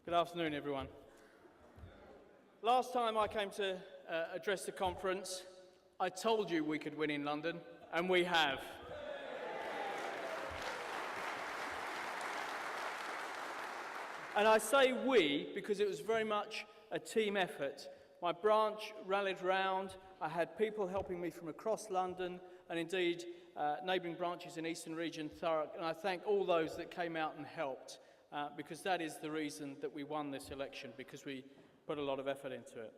Good afternoon, everyone. Last time I came to address the conference, I told you we could win in London, and we have. And I say we because it was very much a team effort. My branch rallied round. I had people helping me from across London and indeed neighbouring branches in Eastern Region, Thurrock, and I thank all those that came out and helped because that is the reason that we won this election, because we put a lot of effort into it.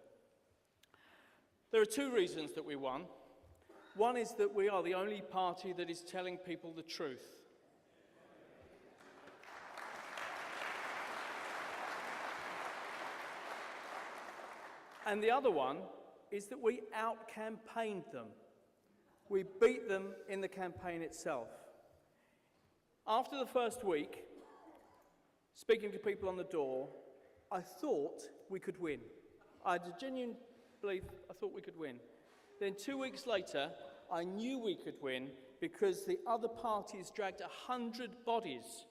There are two reasons that we won. One is that we are the only party that is telling people the truth. And the other one is that we out-campaigned them. We beat them in the campaign itself. After the first week, speaking to people on the door, I thought we could win. I had a genuine belief I thought we could win. Then 2 weeks later, I knew we could win because the other parties dragged 100 bodies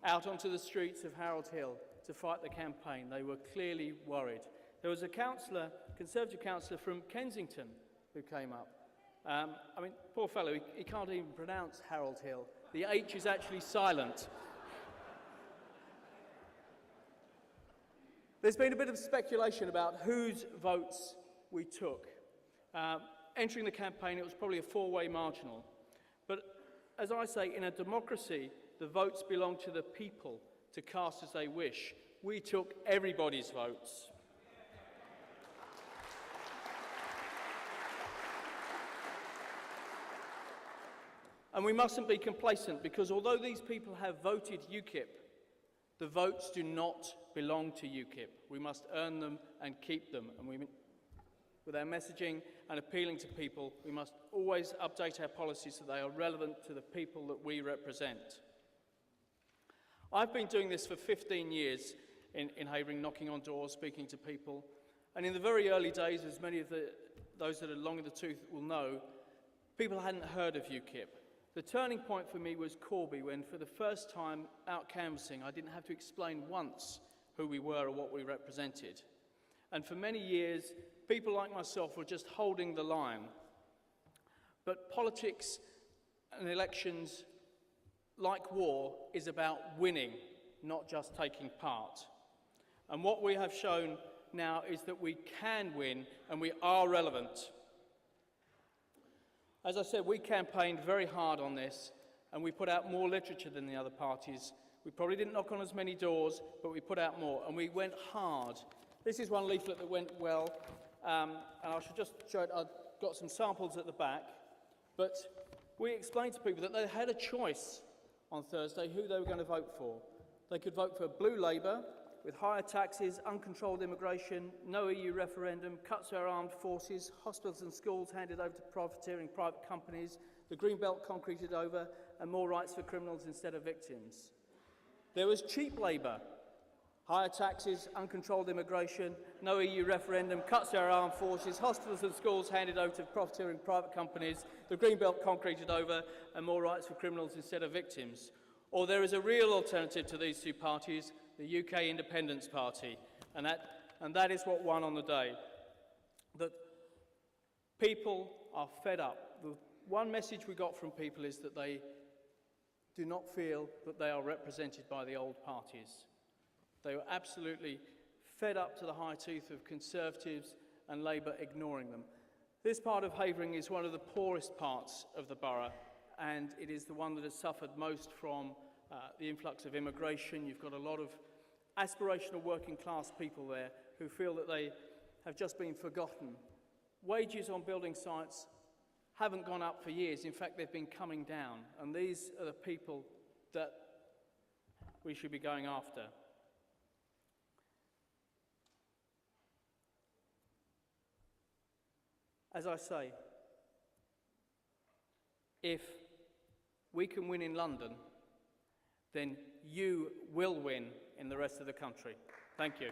out onto the streets of Harold Hill to fight the campaign. They were clearly worried. There was a councillor, Conservative councillor from Kensington, who came up. I mean, poor fellow, he can't even pronounce Harold Hill. The H is actually silent. There's been a bit of speculation about whose votes we took. Entering the campaign, it was probably a four-way marginal. But as I say, in a democracy, the votes belong to the people to cast as they wish. We took everybody's votes. And we mustn't be complacent, because although these people have voted UKIP, the votes do not belong to UKIP. We must earn them and keep them. And with our messaging and appealing to people, we must always update our policies so they are relevant to the people that we represent. I've been doing this for 15 years in Havering, knocking on doors, speaking to people. And in the very early days, as many of those that are long in the tooth will know, people hadn't heard of UKIP. The turning point for me was Corby, when for the first time out canvassing, I didn't have to explain once who we were or what we represented. And for many years, people like myself were just holding the line. But politics and elections, like war, is about winning, not just taking part. And what we have shown now is that we can win and we are relevant. As I said, we campaigned very hard on this, and we put out more literature than the other parties. We probably didn't knock on as many doors, but we put out more, and we went hard. This is one leaflet that went well, and I should just show it. I've got some samples at the back. But we explained to people that they had a choice on Thursday who they were going to vote for. They could vote for Blue Labour, with higher taxes, uncontrolled immigration, no EU referendum, cuts to our armed forces, hospitals and schools handed over to profiteering private companies, the Green Belt concreted over, and more rights for criminals instead of victims. There was cheap Labour, higher taxes, uncontrolled immigration, no EU referendum, cuts to our armed forces, hospitals and schools handed over to profiteering private companies, the Green Belt concreted over, and more rights for criminals instead of victims. Or there is a real alternative to these two parties, the UK Independence Party, and that is what won on the day. That people are fed up. The one message we got from people is that they do not feel that they are represented by the old parties. They were absolutely fed up to the high teeth of Conservatives and Labour ignoring them. This part of Havering is one of the poorest parts of the borough, and it is the one that has suffered most from the influx of immigration. You've got a lot of aspirational working class people there who feel that they have just been forgotten. Wages on building sites haven't gone up for years. In fact, they've been coming down. And these are the people that we should be going after. As I say, if we can win in London, then you will win in the rest of the country. Thank you.